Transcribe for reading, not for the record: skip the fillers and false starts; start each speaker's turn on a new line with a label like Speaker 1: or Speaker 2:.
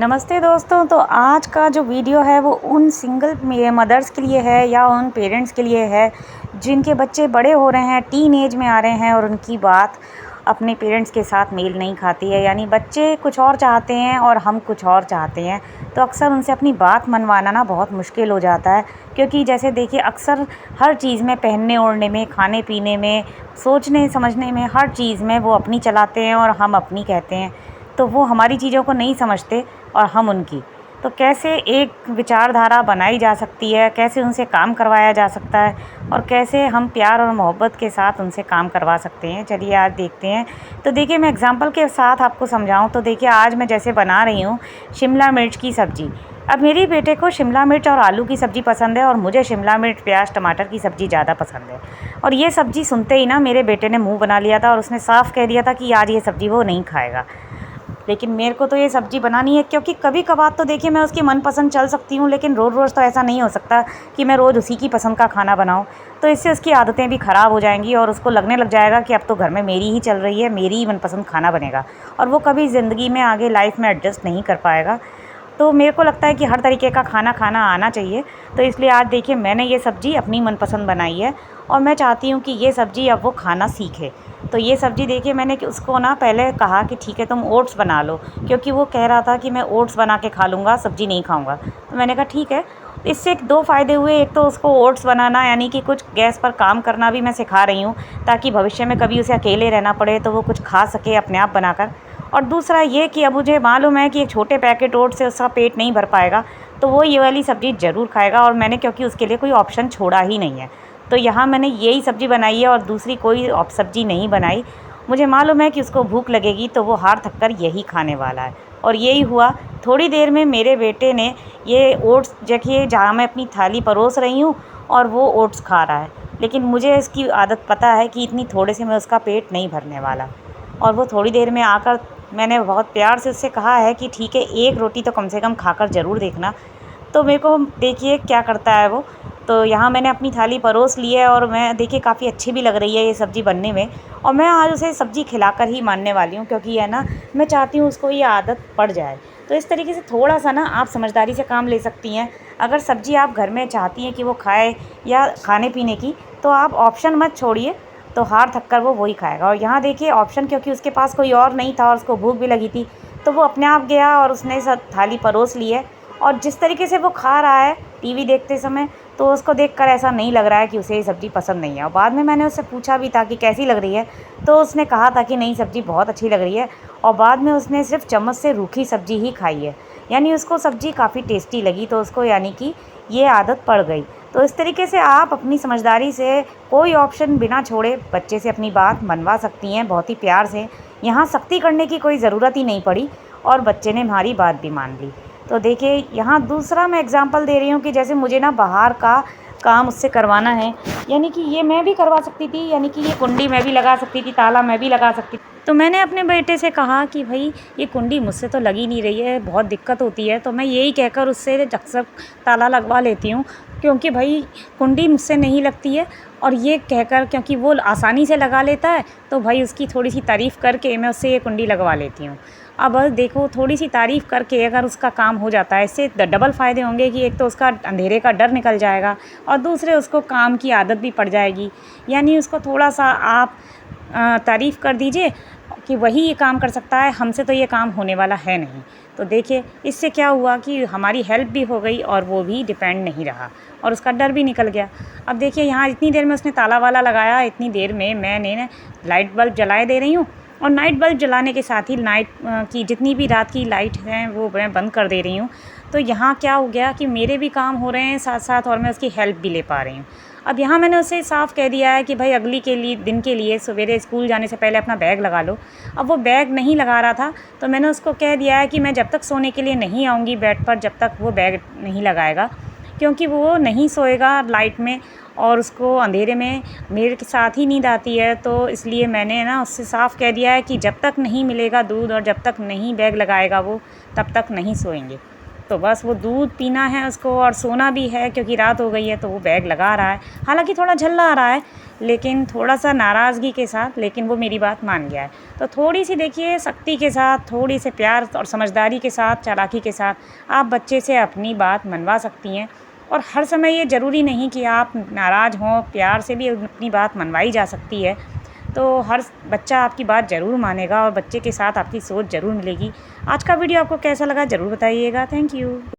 Speaker 1: नमस्ते दोस्तों। तो आज का जो वीडियो है वो उन सिंगल मदर्स के लिए है या उन पेरेंट्स के लिए है जिनके बच्चे बड़े हो रहे हैं, टीन एज में आ रहे हैं और उनकी बात अपने पेरेंट्स के साथ मेल नहीं खाती है। यानी बच्चे कुछ और चाहते हैं और हम कुछ और चाहते हैं, तो अक्सर उनसे अपनी बात मनवाना ना बहुत मुश्किल हो जाता है। क्योंकि जैसे देखिए, अक्सर हर चीज़ में, पहनने ओढ़ने में, खाने पीने में, सोचने समझने में, हर चीज़ में वो अपनी चलाते हैं और हम अपनी कहते हैं। तो वो हमारी चीज़ों को नहीं समझते और हम उनकी। तो कैसे एक विचारधारा बनाई जा सकती है, कैसे उनसे काम करवाया जा सकता है और कैसे हम प्यार और मोहब्बत के साथ उनसे काम करवा सकते हैं, चलिए आज देखते हैं। तो देखिए, मैं एग्ज़ाम्पल के साथ आपको समझाऊं तो देखिए, आज मैं जैसे बना रही हूँ शिमला मिर्च की सब्ज़ी। अब मेरे बेटे को शिमला मिर्च और आलू की सब्ज़ी पसंद है और मुझे शिमला मिर्च, प्याज, टमाटर की सब्ज़ी ज़्यादा पसंद है। और ये सब्ज़ी सुनते ही ना मेरे बेटे ने मुँह बना लिया था और उसने साफ़ कह दिया था कि आज ये सब्ज़ी वो नहीं खाएगा। लेकिन मेरे को तो ये सब्ज़ी बनानी है, क्योंकि कभी कभार तो देखिए मैं उसकी मनपसंद चल सकती हूँ, लेकिन रोज़ रोज़ तो ऐसा नहीं हो सकता कि मैं रोज़ उसी की पसंद का खाना बनाऊँ। तो इससे उसकी आदतें भी ख़राब हो जाएंगी और उसको लगने लग जाएगा कि अब तो घर में मेरी ही चल रही है, मेरी ही मनपसंद खाना बनेगा, और वो कभी ज़िंदगी में आगे लाइफ में एडजस्ट नहीं कर पाएगा। तो मेरे को लगता है कि हर तरीके का खाना खाना आना चाहिए। तो इसलिए आज देखिए, मैंने ये सब्ज़ी अपनी मनपसंद बनाई है और मैं चाहती हूँ कि ये सब्ज़ी अब वो खाना सीखे। तो ये सब्ज़ी देखिए, मैंने कि उसको ना पहले कहा कि ठीक है तुम ओट्स बना लो, क्योंकि वो कह रहा था कि मैं ओट्स बना के खा लूँगा, सब्ज़ी नहीं खाऊँगा। तो मैंने कहा ठीक है। इससे दो फ़ायदे हुए, एक तो उसको ओट्स बनाना यानी कि कुछ गैस पर काम करना भी मैं सिखा रही हूँ, ताकि भविष्य में कभी उसे अकेले रहना पड़े तो वो कुछ खा सके अपने आप बनाकर। और दूसरा ये कि अब मुझे मालूम है कि एक छोटे पैकेट ओट्स से उसका पेट नहीं भर पाएगा, तो वो ये वाली सब्ज़ी ज़रूर खाएगा। और मैंने क्योंकि उसके लिए कोई ऑप्शन छोड़ा ही नहीं है, तो यहाँ मैंने यही सब्ज़ी बनाई है और दूसरी कोई सब्ज़ी नहीं बनाई। मुझे मालूम है कि उसको भूख लगेगी तो वो हार थक कर यही खाने वाला है। और यही हुआ। थोड़ी देर में मेरे बेटे ने ये ओट्स देखिए, जहाँ मैं अपनी थाली परोस रही हूँ और वो ओट्स खा रहा है, लेकिन मुझे इसकी आदत पता है कि इतनी थोड़े से में उसका पेट नहीं भरने वाला। और वो थोड़ी देर में आकर, मैंने बहुत प्यार से उससे कहा है कि ठीक है, एक रोटी तो कम से कम खाकर ज़रूर देखना। तो मेरे को देखिए क्या करता है वो। तो यहाँ मैंने अपनी थाली परोस ली है और मैं देखिए काफ़ी अच्छी भी लग रही है ये सब्ज़ी बनने में। और मैं आज उसे सब्ज़ी खिलाकर ही मानने वाली हूँ, क्योंकि है ना, मैं चाहती हूँ उसको ये आदत पड़ जाए। तो इस तरीके से थोड़ा-सा ना आप समझदारी से काम ले सकती हैं। अगर सब्ज़ी आप घर में चाहती हैं कि वो खाए या खाने-पीने की, तो आप ऑप्शन मत छोड़िए, तो हार थक कर वो वही खाएगा। और यहाँ देखिए ऑप्शन, क्योंकि उसके पास कोई और नहीं था और उसको भूख भी लगी थी, तो वो अपने आप गया और उसने सब थाली परोस ली है। और जिस तरीके से वो खा रहा है टीवी देखते समय, तो उसको देखकर ऐसा नहीं लग रहा है कि उसे ये सब्ज़ी पसंद नहीं है। और बाद में मैंने उससे पूछा भी था कि कैसी लग रही है, तो उसने कहा था कि नहीं, सब्ज़ी बहुत अच्छी लग रही है। और बाद में उसने सिर्फ़ चम्मच से रूखी सब्ज़ी ही खाई है, यानी उसको सब्ज़ी काफ़ी टेस्टी लगी, तो उसको यानी कि ये आदत पड़ गई। तो इस तरीके से आप अपनी समझदारी से कोई ऑप्शन बिना छोड़े बच्चे से अपनी बात मनवा सकती हैं, बहुत ही प्यार से। यहाँ सख्ती करने की कोई ज़रूरत ही नहीं पड़ी और बच्चे ने हमारी बात भी मान ली। तो देखिए, यहाँ दूसरा मैं एग्ज़ाम्पल दे रही हूँ कि जैसे मुझे ना बाहर का काम उससे करवाना है, यानी कि ये मैं भी करवा सकती थी, यानी कि ये कुंडी मैं भी लगा सकती थी, ताला मैं भी लगा सकती थी। तो मैंने अपने बेटे से कहा कि भाई, ये कुंडी मुझसे तो लगी नहीं रही है, बहुत दिक्कत होती है। तो मैं यही कहकर उससे अक्सर ताला लगवा लेती हूँ, क्योंकि भाई कुंडी मुझसे नहीं लगती है। और ये कहकर, क्योंकि वो आसानी से लगा लेता है, तो भाई उसकी थोड़ी सी तारीफ़ करके मैं उससे ये कुंडी लगवा लेती हूँ। अब देखो, थोड़ी सी तारीफ़ करके अगर उसका काम हो जाता है, इससे डबल फ़ायदे होंगे कि एक तो उसका अंधेरे का डर निकल जाएगा और दूसरे उसको काम की आदत भी पड़ जाएगी। यानी उसको थोड़ा-सा आप तारीफ़ कर दीजिए कि वही ये काम कर सकता है, हमसे तो ये काम होने वाला है नहीं। तो देखिए, इससे क्या हुआ कि हमारी हेल्प भी हो गई और वो भी डिपेंड नहीं रहा और उसका डर भी निकल गया। अब देखिए, यहाँ इतनी देर में उसने ताला वाला लगाया, इतनी देर में मैंने लाइट बल्ब जलाए दे रही हूँ। और नाइट बल्ब जलाने के साथ ही नाइट की जितनी भी रात की लाइट हैं वो मैं बंद कर दे रही हूँ। तो यहाँ क्या हो गया कि मेरे भी काम हो रहे हैं साथ साथ और मैं उसकी हेल्प भी ले पा रही हूँ। अब यहाँ मैंने उसे साफ़ कह दिया है कि भाई, अगली के लिए दिन के लिए सवेरे स्कूल जाने से पहले अपना बैग लगा लो। अब वो बैग नहीं लगा रहा था, तो मैंने उसको कह दिया है कि मैं जब तक सोने के लिए नहीं आऊँगी बेड पर, जब तक वो बैग नहीं लगाएगा, क्योंकि वो नहीं सोएगा लाइट में और उसको अंधेरे में मेरे के साथ ही नींद आती है। तो इसलिए मैंने ना उससे साफ़ कह दिया है कि जब तक नहीं मिलेगा दूध और जब तक नहीं बैग लगाएगा वो, तब तक नहीं सोएंगे। तो बस वो दूध पीना है उसको और सोना भी है, क्योंकि रात हो गई है। तो वो बैग लगा रहा है, हालांकि थोड़ा झल्ला आ रहा है, लेकिन थोड़ा सा नाराज़गी के साथ, लेकिन वो मेरी बात मान गया है। तो थोड़ी सी देखिए सख्ती के साथ, थोड़ी से प्यार और समझदारी के साथ, चालाकी के साथ आप बच्चे से अपनी बात मनवा सकती हैं। और हर समय ये ज़रूरी नहीं कि आप नाराज़ हों, प्यार से भी अपनी बात मनवाई जा सकती है। तो हर बच्चा आपकी बात ज़रूर मानेगा और बच्चे के साथ आपकी सोच ज़रूर मिलेगी। आज का वीडियो आपको कैसा लगा ज़रूर बताइएगा। Thank you.